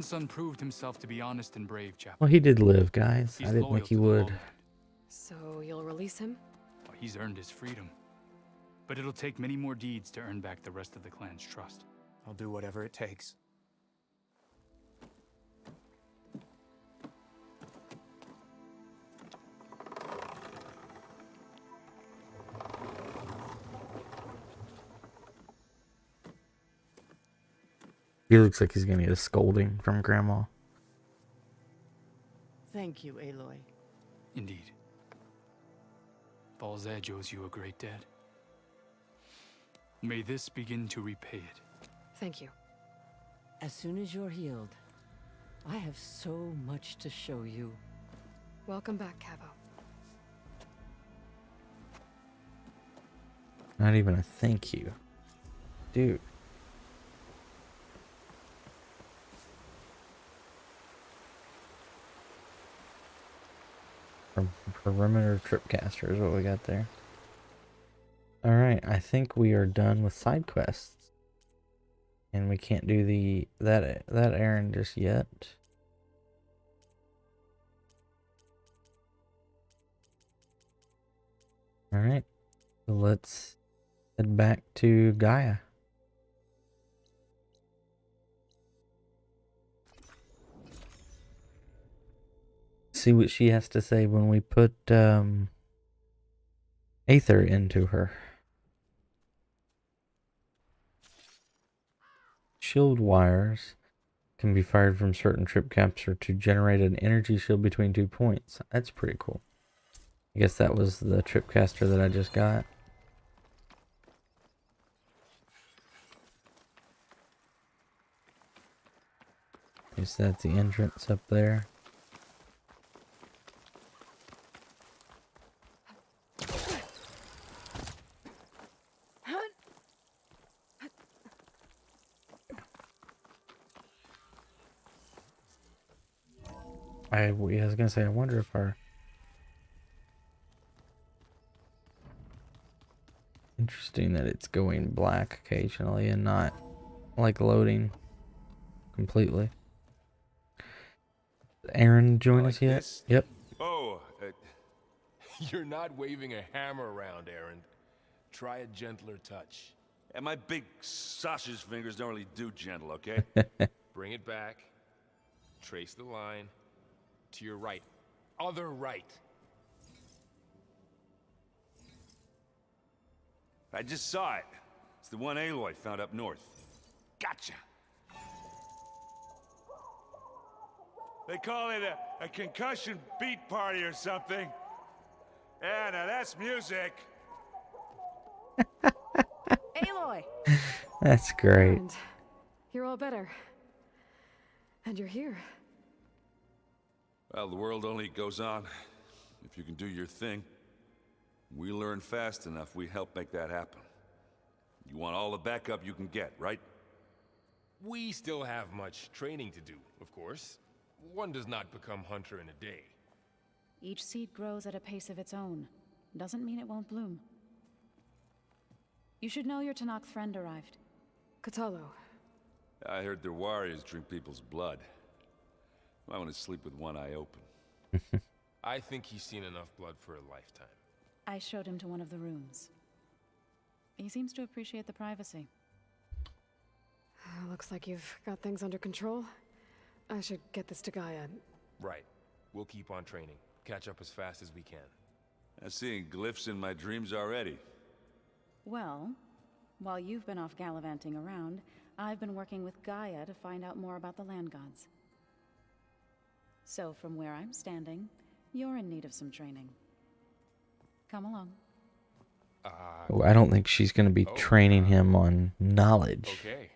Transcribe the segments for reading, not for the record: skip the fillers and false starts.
Son proved himself to be honest and brave, Chap. Well, he did live, guys. He's I didn't loyal think he to the would. lawland. So you'll release him? Well, he's earned his freedom. But it'll take many more deeds to earn back the rest of the clan's trust. I'll do whatever it takes. He looks like he's gonna get a scolding from Grandma. Thank you, Aloy. Indeed. Falls Edge owes you a great debt. May this begin to repay it. Thank you. As soon as you're healed, I have so much to show you. Welcome back, Cavo. Not even a thank you. Dude. Perimeter Tripcaster is what we got there. Alright, I think we are done with side quests. And we can't do that errand just yet. Alright. So let's head back to Gaia. See what she has to say when we put Aether into her. Shield wires can be fired from certain tripcaster to generate an energy shield between 2 points. That's pretty cool. I guess that was the tripcaster that I just got. Guess that's the entrance up there. I was gonna say, I wonder if our... Interesting that it's going black occasionally and not like loading completely. Aaron join us yet? This? Yep. Oh, you're not waving a hammer around, Aaron. Try a gentler touch. And my big sausage fingers don't really do gentle, okay? Bring it back. Trace the line. To your right. Other right. I just saw it. It's the one Aloy found up north. Gotcha. They call it a concussion beat party or something. Yeah, now that's music. Aloy! That's great. And you're all better. And you're here. Well, the world only goes on if you can do your thing. We learn fast enough, we help make that happen. You want all the backup you can get, right? We still have much training to do, of course. One does not become hunter in a day. Each seed grows at a pace of its own. Doesn't mean it won't bloom. You should know your Tanakh friend arrived. Katalo. I heard their warriors drink people's blood. I want to sleep with one eye open. I think he's seen enough blood for a lifetime. I showed him to one of the rooms. He seems to appreciate the privacy. Looks like you've got things under control. I should get this to Gaia. Right. We'll keep on training. Catch up as fast as we can. I'm seeing glyphs in my dreams already. Well, while you've been off gallivanting around, I've been working with Gaia to find out more about the land gods. So from where I'm standing, you're in need of some training. Come along. Oh, I don't think she's going to be training him on knowledge. Okay.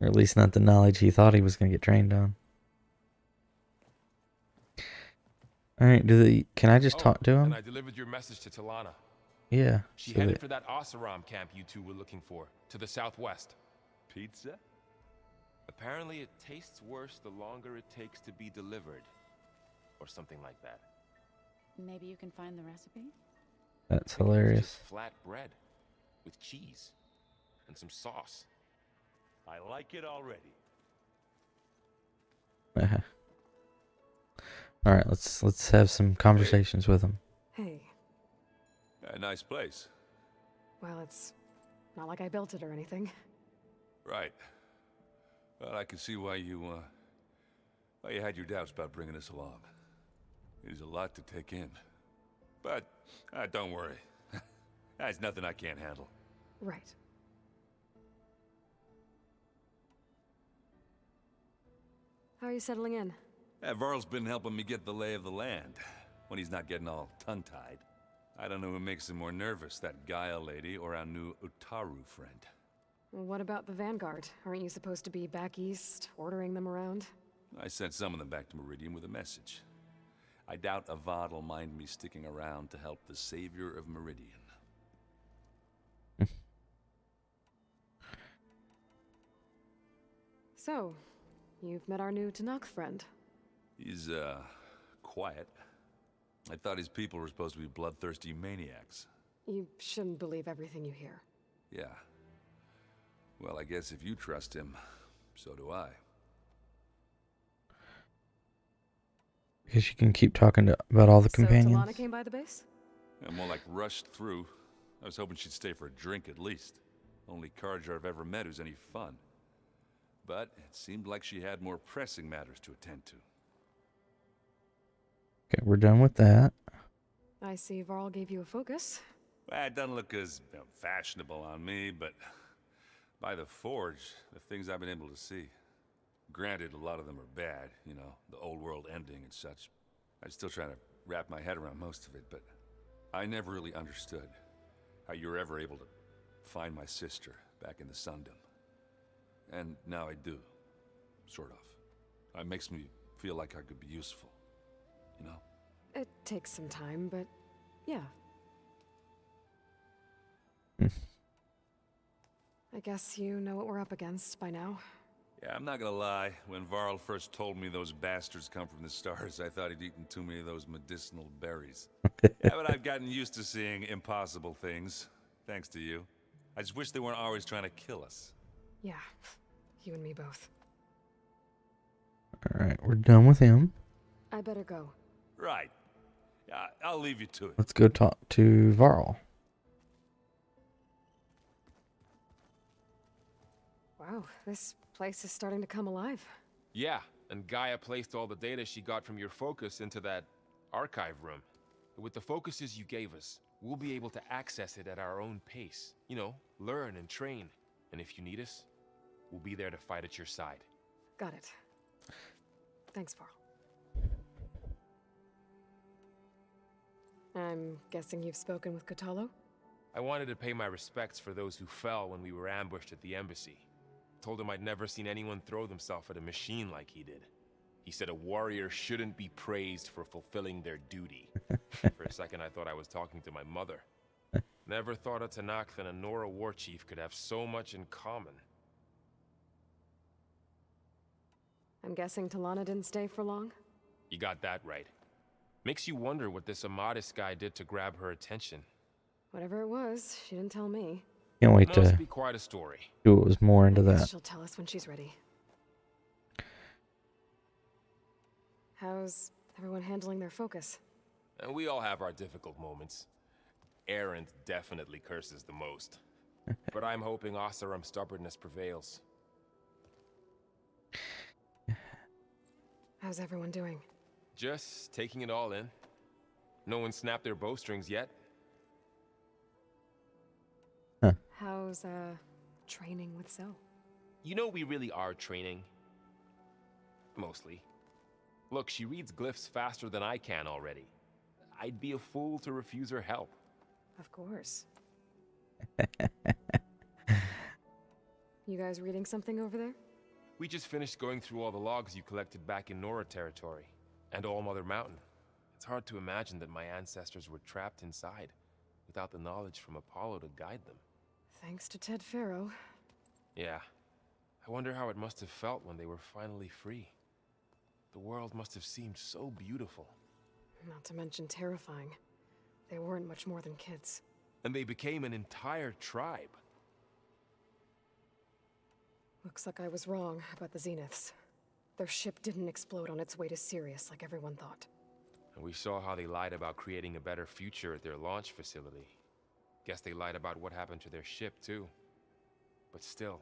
Or at least not the knowledge he thought he was going to get trained on. Alright, can I just talk to him? And I delivered your message to Talana. Yeah. She headed for that Oseram camp you two were looking for, to the southwest. Pizza? Apparently it tastes worse the longer it takes to be delivered. Or something like that. Maybe you can find the recipe? That's hilarious. Just flat bread with cheese and some sauce. I like it already. All right, let's have some conversations with him. Hey, A nice place. well, it's not like I built it or anything. Right. Well, I can see why you had your doubts about bringing us along. It is a lot to take in. But, don't worry. That's nothing I can't handle. Right. How are you settling in? Varl's been helping me get the lay of the land, when he's not getting all tongue-tied. I don't know who makes him more nervous, that Gaia lady or our new Utaru friend. Well, what about the Vanguard? Aren't you supposed to be back east, ordering them around? I sent some of them back to Meridian with a message. I doubt Avad will mind me sticking around to help the savior of Meridian. So, you've met our new Tanakh friend. He's, quiet. I thought his people were supposed to be bloodthirsty maniacs. You shouldn't believe everything you hear. Yeah. Well, I guess if you trust him, so do I. Because you can keep talking about all the companions. So Talana came by the base? I'm more like rushed through. I was hoping she'd stay for a drink at least. Only Carja I've ever met who's any fun. But it seemed like she had more pressing matters to attend to. Okay, we're done with that. I see Varl gave you a focus. Well, it doesn't look as fashionable on me, but by the Forge, the things I've been able to see. Granted, a lot of them are bad, you know, the old world ending and such. I'm still trying to wrap my head around most of it, but I never really understood how you were ever able to find my sister back in the Sundom. And now I do, sort of. It makes me feel like I could be useful, you know? It takes some time, but yeah. I guess you know what we're up against by now. Yeah, I'm not gonna lie. When Varl first told me those bastards come from the stars, I thought he'd eaten too many of those medicinal berries. Yeah, but I've gotten used to seeing impossible things, thanks to you. I just wish they weren't always trying to kill us. Yeah, you and me both. Alright, we're done with him. I better go. Right. Yeah, I'll leave you to it. Let's go talk to Varl. Wow, this place is starting to come alive. Yeah, and Gaia placed all the data she got from your focus into that archive room. With the focuses you gave us, we'll be able to access it at our own pace. You know, learn and train. And if you need us, we'll be there to fight at your side. Got it. Thanks, Varl. I'm guessing you've spoken with Kotallo? I wanted to pay my respects for those who fell when we were ambushed at the embassy. Told him I'd never seen anyone throw themselves at a machine like he did. He said a warrior shouldn't be praised for fulfilling their duty. For a second I thought I was talking to my mother. Never thought a Tanakh and a Nora war chief could have so much in common. I'm guessing Talana didn't stay for long? You got that right. Makes you wonder what this Amadis guy did to grab her attention. Whatever it was, she didn't tell me. Can't wait Must to be quite a story. do what was more into I guess that. she'll tell us when she's ready. How's everyone handling their focus? And we all have our difficult moments. Erend definitely curses the most. But I'm hoping Oseram's stubbornness prevails. How's everyone doing? Just taking it all in. No one snapped their bowstrings yet. How's, training with Zoe? You know we really are training. Mostly. Look, she reads glyphs faster than I can already. I'd be a fool to refuse her help. Of course. You guys reading something over there? We just finished going through all the logs you collected back in Nora territory. And All Mother Mountain. It's hard to imagine that my ancestors were trapped inside, without the knowledge from Apollo to guide them. Thanks to Ted Faro. Yeah. I wonder how it must have felt when they were finally free. The world must have seemed so beautiful. Not to mention terrifying. They weren't much more than kids. And they became an entire tribe. Looks like I was wrong about the Zeniths. Their ship didn't explode on its way to Sirius like everyone thought. And we saw how they lied about creating a better future at their launch facility. Guess they lied about what happened to their ship, too. But still,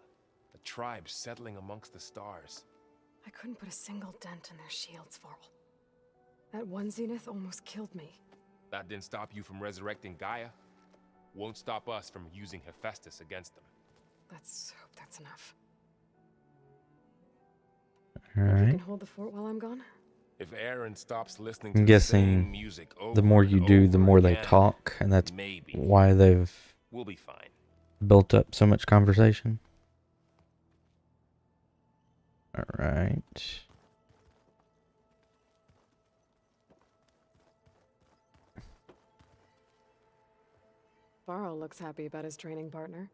a tribe settling amongst the stars. I couldn't put a single dent in their shields, Varl. That one Zenith almost killed me. That didn't stop you from resurrecting Gaia. Won't stop us from using Hephaestus against them. Let's hope that's enough. All Think you right. can hold the fort while I'm gone? If Aaron stops listening I'm to the same guessing music the more over you and do, the over more they again, talk, and that's maybe why they've we'll be fine. built up so much conversation. All right. Varl looks happy about his training partner.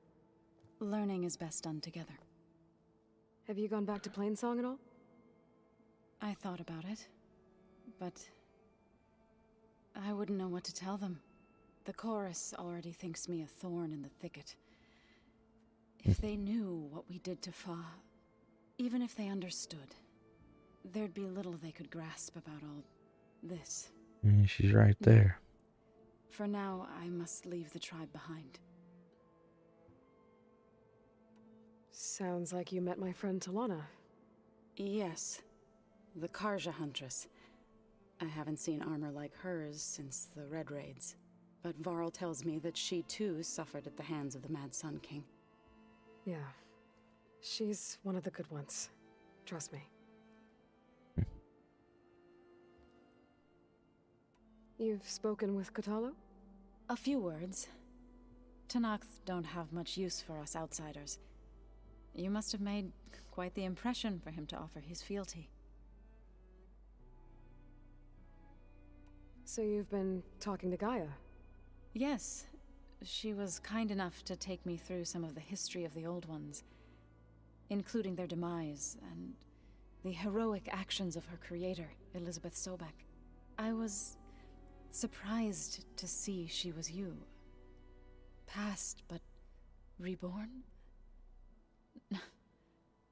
Learning is best done together. Have you gone back to Plainsong at all? I thought about it, but I wouldn't know what to tell them. The chorus already thinks me a thorn in the thicket. If they knew what we did to Fa, even if they understood, there'd be little they could grasp about all this. She's right there. For now, I must leave the tribe behind. Sounds like you met my friend Talana. Yes, the Karja Huntress. I haven't seen armor like hers since the Red Raids, but Varl tells me that she too suffered at the hands of the Mad Sun King. Yeah. She's one of the good ones. Trust me. You've spoken with Kotallo? A few words. Tenakth don't have much use for us outsiders. You must have made quite the impression for him to offer his fealty. So you've been talking to Gaia? Yes. She was kind enough to take me through some of the history of the Old Ones, including their demise and the heroic actions of her creator, Elizabeth Sobek. I was surprised to see she was you. Past, but reborn?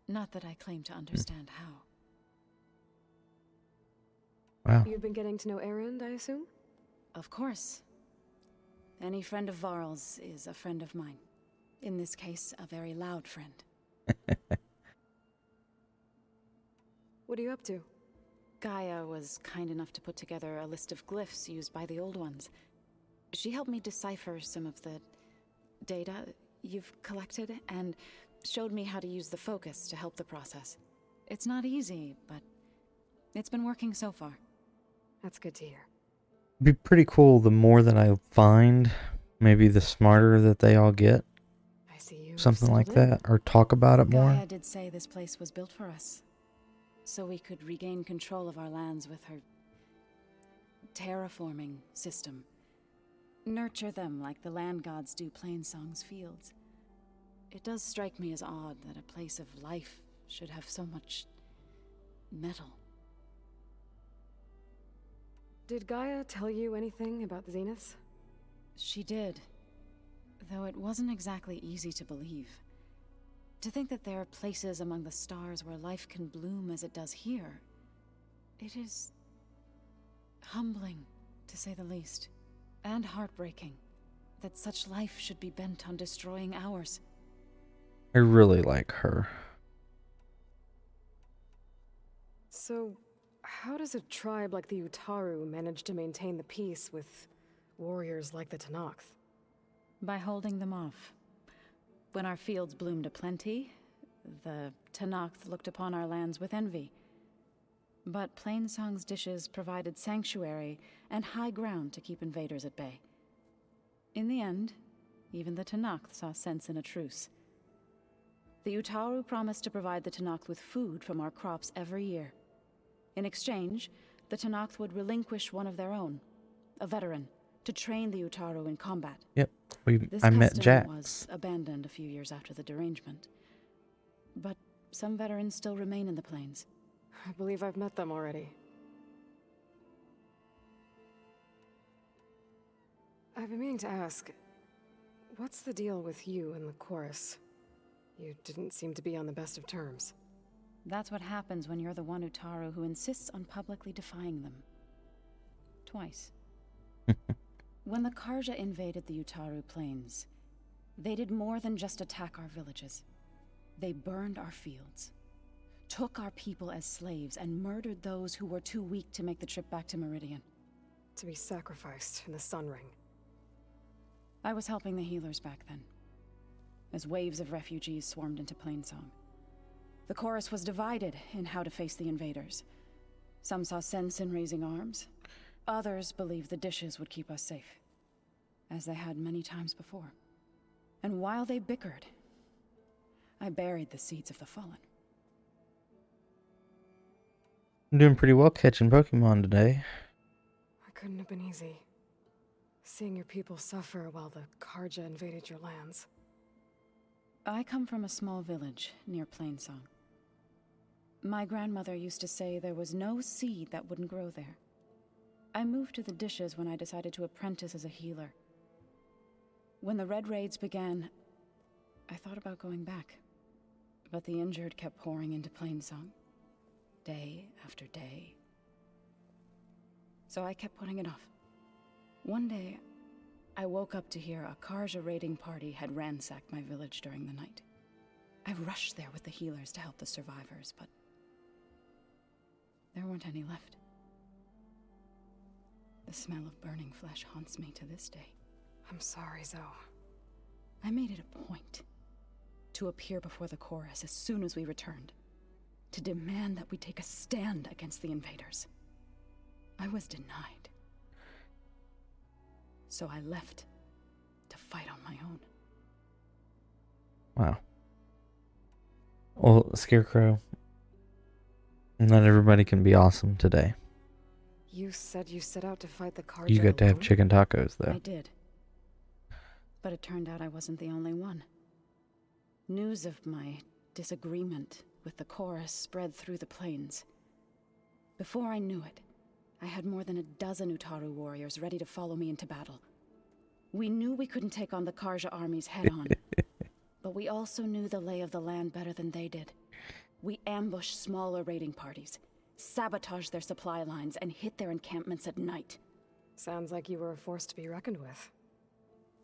Not that I claim to understand how. Wow. You've been getting to know Erend, I assume? Of course. Any friend of Varl's is a friend of mine. In this case, a very loud friend. What are you up to? Gaia was kind enough to put together a list of glyphs used by the Old Ones. She helped me decipher some of the data you've collected, and showed me how to use the focus to help the process. It's not easy, but it's been working so far. That's good to hear. It'd be pretty cool the more that I find, maybe the smarter that they all get. I see you. Something like settled in. that. Or talk about it more. Gaia did say this place was built for us, so we could regain control of our lands with her terraforming system. Nurture them like the land gods do Plainsong's fields. It does strike me as odd that a place of life should have so much metal. Did Gaia tell you anything about the Zeniths? She did, though it wasn't exactly easy to believe. To think that there are places among the stars where life can bloom as it does here, it is humbling, to say the least, and heartbreaking that such life should be bent on destroying ours. I really like her. So, how does a tribe like the Utaru manage to maintain the peace with warriors like the Tenakth? By holding them off. When our fields bloomed aplenty, the Tenakth looked upon our lands with envy. But Plainsong's dishes provided sanctuary and high ground to keep invaders at bay. In the end, even the Tenakth saw sense in a truce. The Utaru promised to provide the Tenakth with food from our crops every year. In exchange, the Tenakth would relinquish one of their own, a veteran, to train the Utaru in combat. Yep. This I met custom Jax. was abandoned a few years after the derangement. But some veterans still remain in the plains. I believe I've met them already. I've been meaning to ask, what's the deal with you and the chorus? You didn't seem to be on the best of terms. That's what happens when you're the one Utaru who insists on publicly defying them. Twice. When the Karja invaded the Utaru plains, they did more than just attack our villages. They burned our fields, took our people as slaves, and murdered those who were too weak to make the trip back to Meridian. To be sacrificed in the Sun Ring. I was helping the healers back then, as waves of refugees swarmed into Plainsong. The chorus was divided in how to face the invaders. Some saw sense in raising arms. Others believed the dishes would keep us safe, as they had many times before. And while they bickered, I buried the seeds of the fallen. I'm doing pretty well catching Pokemon today. It couldn't have been easy. Seeing your people suffer while the Karja invaded your lands. I come from a small village near Plainsong. My grandmother used to say there was no seed that wouldn't grow there. I moved to the dishes when I decided to apprentice as a healer. When the Red Raids began, I thought about going back. But the injured kept pouring into Plainsong, day after day. So I kept putting it off. One day, I woke up to hear a Karja raiding party had ransacked my village during the night. I rushed there with the healers to help the survivors, but there weren't any left. The smell of burning flesh haunts me to this day. I'm sorry, Zoe. I made it a point to appear before the chorus as soon as we returned, to demand that we take a stand against the invaders. I was denied. So I left to fight on my own. Wow. Well, Scarecrow, not everybody can be awesome today. You said you set out to fight the Karja You get to have alone? chicken tacos, though. I did. But it turned out I wasn't the only one. News of my disagreement with the chorus spread through the plains. Before I knew it, I had more than a dozen Utaru warriors ready to follow me into battle. We knew we couldn't take on the Karja armies head-on, but we also knew the lay of the land better than they did. We ambushed smaller raiding parties, sabotaged their supply lines, and hit their encampments at night. Sounds like you were a force to be reckoned with.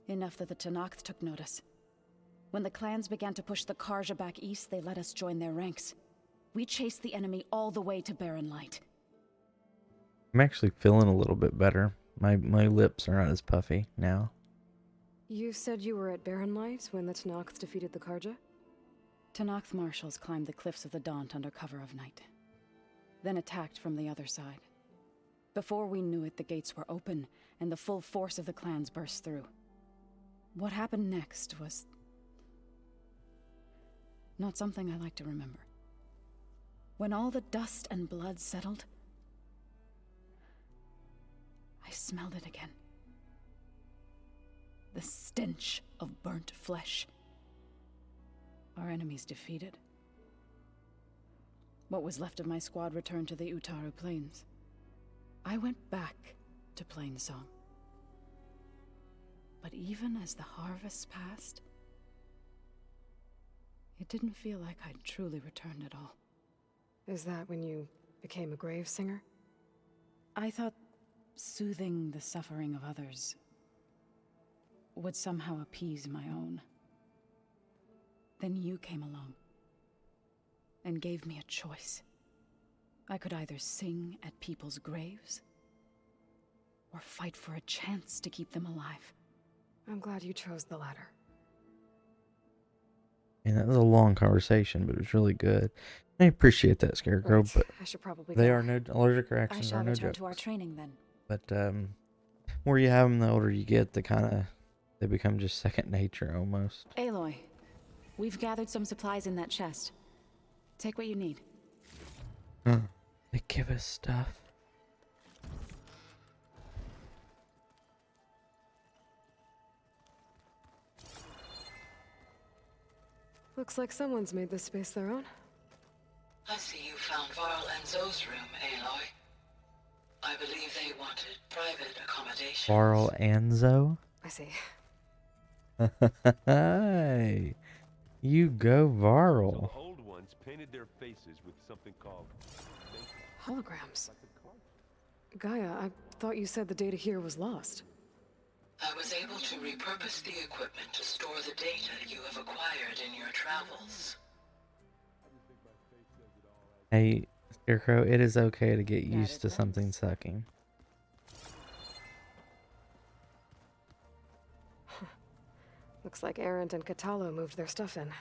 Enough that the Tenakth took notice. When the clans began to push the Karja back east, they let us join their ranks. We chased the enemy all the way to Barren Light. I'm actually feeling a little bit better. My lips are not as puffy now. You said you were at Barren Light when the Tenakth defeated the Karja? Tenakth marshals climbed the cliffs of the Daunt under cover of night, then attacked from the other side. Before we knew it, the gates were open, and the full force of the clans burst through. What happened next was not something I like to remember. When all the dust and blood settled, I smelled it again. The stench of burnt flesh. Our enemies defeated. What was left of my squad returned to the Utaru Plains. I went back to Plainsong. But even as the harvests passed, it didn't feel like I'd truly returned at all. Is that when you became a grave singer? I thought soothing the suffering of others would somehow appease my own. Then you came along and gave me a choice. I could either sing at people's graves or fight for a chance to keep them alive. I'm glad you chose the latter. And that was a long conversation, but it was really good. I appreciate that, Scarecrow, Right. but I should probably they go. are no allergic I reactions shall are no return jokes. to our training then. But more you have them, the older you get, they become just second nature almost. Aloy, we've gathered some supplies in that chest. Take what you need. They give us stuff. Looks like someone's made this space their own. I see you found Varl and Zoe's room, Aloy. I believe they wanted private accommodation. Varl and Zoe? I see. Hey. You go So viral. the old ones painted their faces with something called Holograms. Gaia, I thought you said the data here was lost. I was able to repurpose the equipment to store the data you have acquired in your travels. Hey, Scarecrow, it is okay to get That used it to something was. sucking. Looks like Arendt and Catalo moved their stuff in.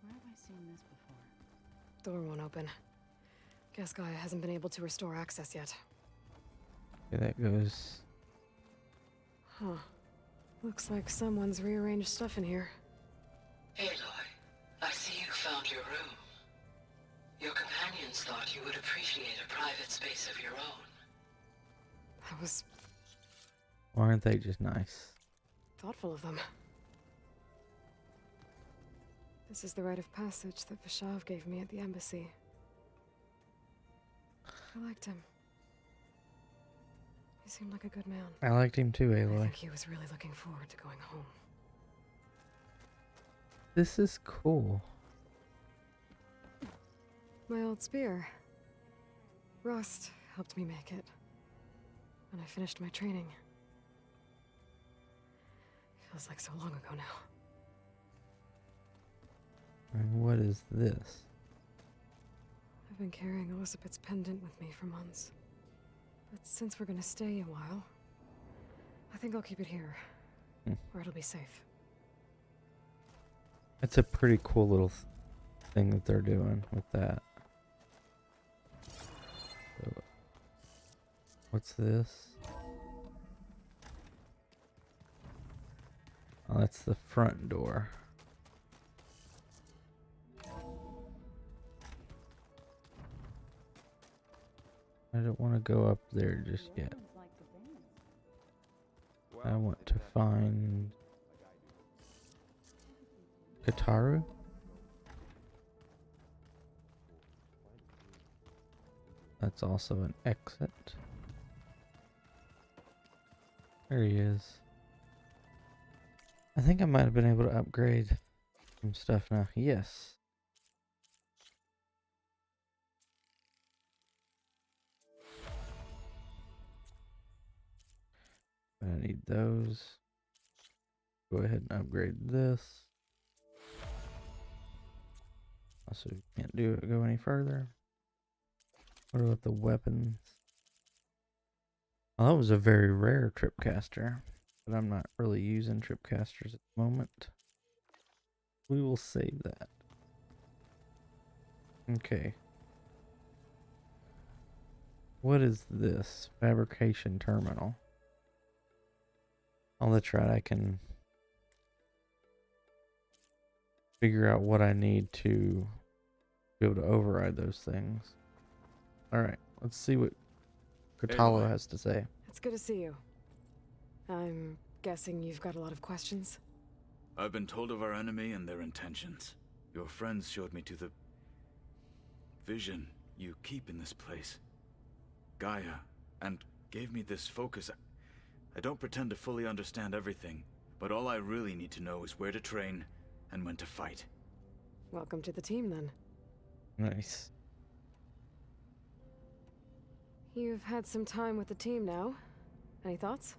Where have I seen this before? Door won't open. Guess Gaia hasn't been able to restore access yet. Okay, that goes. Huh. Looks like someone's rearranged stuff in here. Aloy, I see you found your room. Your companions thought you would appreciate a private space of your own. That was Aren't they just nice? thoughtful of them. This is the rite of passage that Vishav gave me at the embassy. I liked him. He seemed like a good man. I liked him too, I Aloy. think he was really looking forward to going home. This is cool. My old spear. Rust helped me make it. When I finished my training. Feels like so long ago now. And what is this? I've been carrying Elizabeth's pendant with me for months. But since we're gonna stay a while, I think I'll keep it here. Where it'll be safe. It's a pretty cool little thing that they're doing with that. So, what's this? Oh, that's the front door. I don't want to go up there just yet. I want to find Kataru. That's also an exit. There he is. I think I might have been able to upgrade some stuff now. Yes. I need those. Go ahead and upgrade this. Also, can't go any further. What about the weapons? Well, that was a very rare tripcaster, but I'm not really using tripcasters at the moment. We will save that. Okay. What is this? Fabrication terminal. Oh, that's right. I can figure out what I need to be able to override those things. Alright, let's see what Kotalo has to say. It's good to see you. I'm guessing you've got a lot of questions? I've been told of our enemy and their intentions. Your friends showed me to the vision you keep in this place. Gaia, and gave me this focus. I don't pretend to fully understand everything, but all I really need to know is where to train and when to fight. Welcome to the team, then. Nice. You've had some time with the team now. Any thoughts?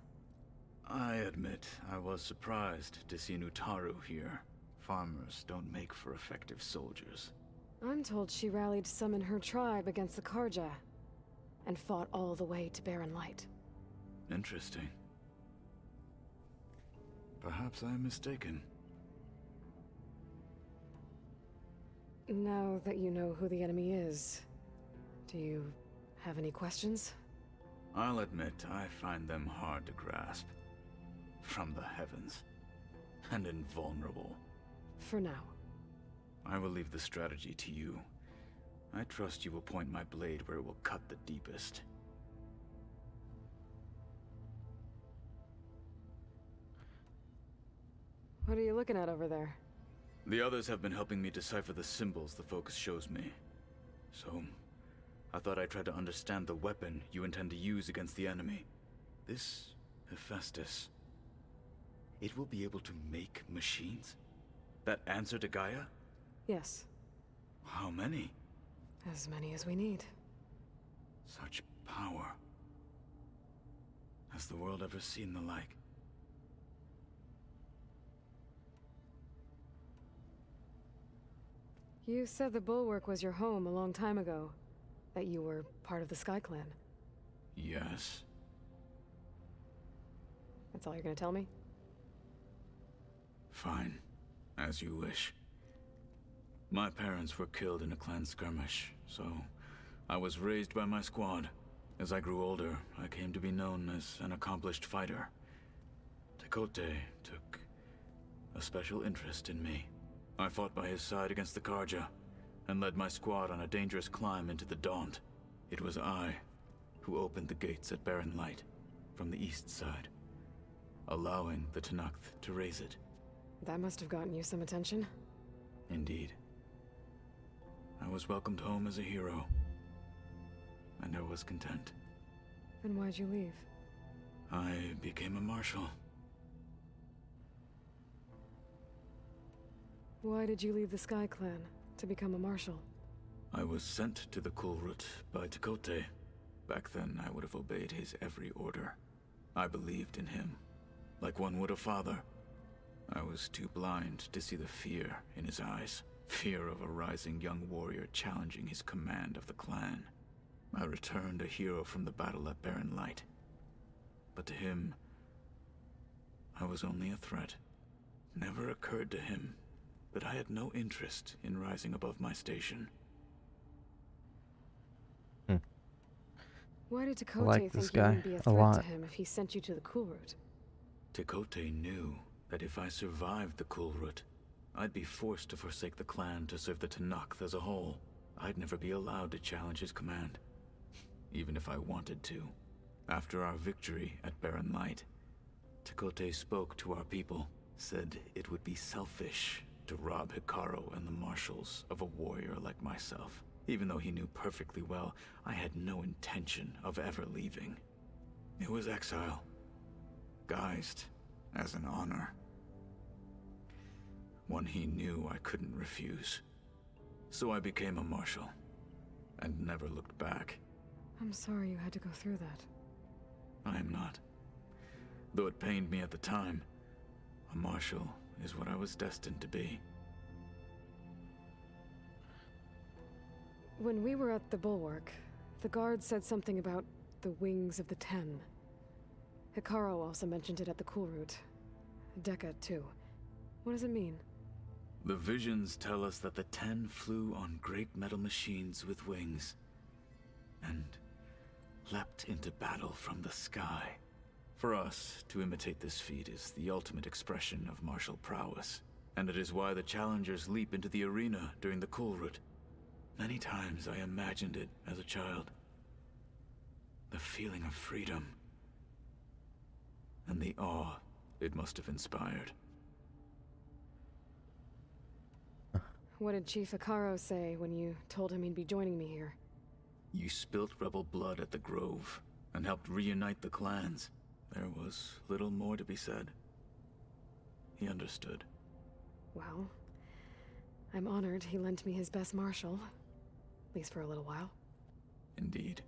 I admit, I was surprised to see Nutaru here. Farmers don't make for effective soldiers. I'm told she rallied some in her tribe against the Karja, and fought all the way to Barren Light. Interesting. Perhaps I am mistaken. Now that you know who the enemy is, do you have any questions? I'll admit, I find them hard to grasp. From the heavens. And invulnerable. For now. I will leave the strategy to you. I trust you will point my blade where it will cut the deepest. What are you looking at over there? The others have been helping me decipher the symbols the focus shows me. So, I thought I'd try to understand the weapon you intend to use against the enemy. This Hephaestus, it will be able to make machines? That answer to Gaia? Yes. How many? As many as we need. Such power. Has the world ever seen the like? You said the Bulwark was your home a long time ago. That you were part of the Sky Clan. Yes. That's all you're gonna tell me? Fine. As you wish. My parents were killed in a clan skirmish, so I was raised by my squad. As I grew older, I came to be known as an accomplished fighter. Tekote took a special interest in me. I fought by his side against the Karja, and led my squad on a dangerous climb into the Daunt. It was I who opened the gates at Barren Light, from the east side, allowing the Tenakth to raise it. That must have gotten you some attention. Indeed. I was welcomed home as a hero, and I was content. Then why'd you leave? I became a marshal. Why did you leave the Sky Clan to become a marshal? I was sent to the Kulrut by Tekote. Back then, I would have obeyed his every order. I believed in him, like one would a father. I was too blind to see the fear in his eyes. Fear of a rising young warrior challenging his command of the clan. I returned a hero from the battle at Barren Light. But to him, I was only a threat. Never occurred to him that I had no interest in rising above my station. Why did Tekote like think this you guy wouldn't be a a threat lot. to him if he sent you to the Kulrut? Tekote knew that if I survived the Kulrut, I'd be forced to forsake the clan to serve the Tenakth as a whole. I'd never be allowed to challenge his command, even if I wanted to. After our victory at Barren Light, Tekote spoke to our people, said it would be selfish to rob Hikaru and the marshals of a warrior like myself, even though he knew perfectly well I had no intention of ever leaving. It was exile, guised as an honor. One he knew I couldn't refuse. So I became a marshal, and never looked back. I'm sorry you had to go through that. I am not. Though it pained me at the time, a marshal is what I was destined to be. When we were at the Bulwark, the guard said something about the Wings of the Ten. Hikaru also mentioned it at the Kulrut. Dekka, too. What does it mean? The visions tell us that the Ten flew on great metal machines with wings, and leapt into battle from the sky. For us, to imitate this feat is the ultimate expression of martial prowess, and it is why the challengers leap into the arena during the Kulrut. Many times I imagined it as a child. The feeling of freedom, and the awe it must have inspired. What did Chief Hikaru say when you told him he'd be joining me here? You spilt rebel blood at the Grove, and helped reunite the clans. There was little more to be said. He understood. Well, I'm honored he lent me his best marshal. At least for a little while. Indeed.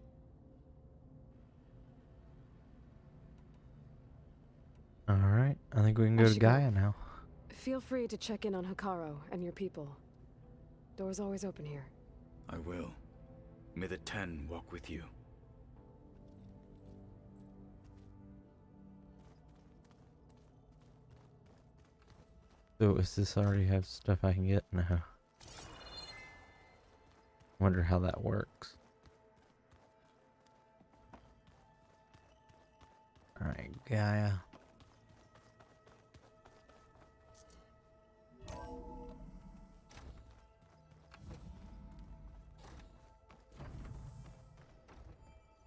Alright, I think we can go to Gaia now. Feel free to check in on Hikaru and your people. Door's always open here. I will. May the Ten walk with you. So, does this already have stuff I can get? No. Wonder how that works. Alright, Gaia.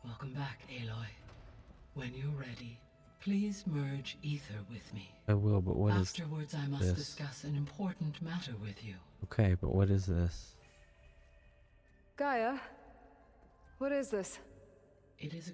Welcome back, Aloy. When you're ready, please merge ether with me. I will, but what is Afterwards, I must this? discuss an important matter with you. Okay, but what is this? Gaia, What is this? It is a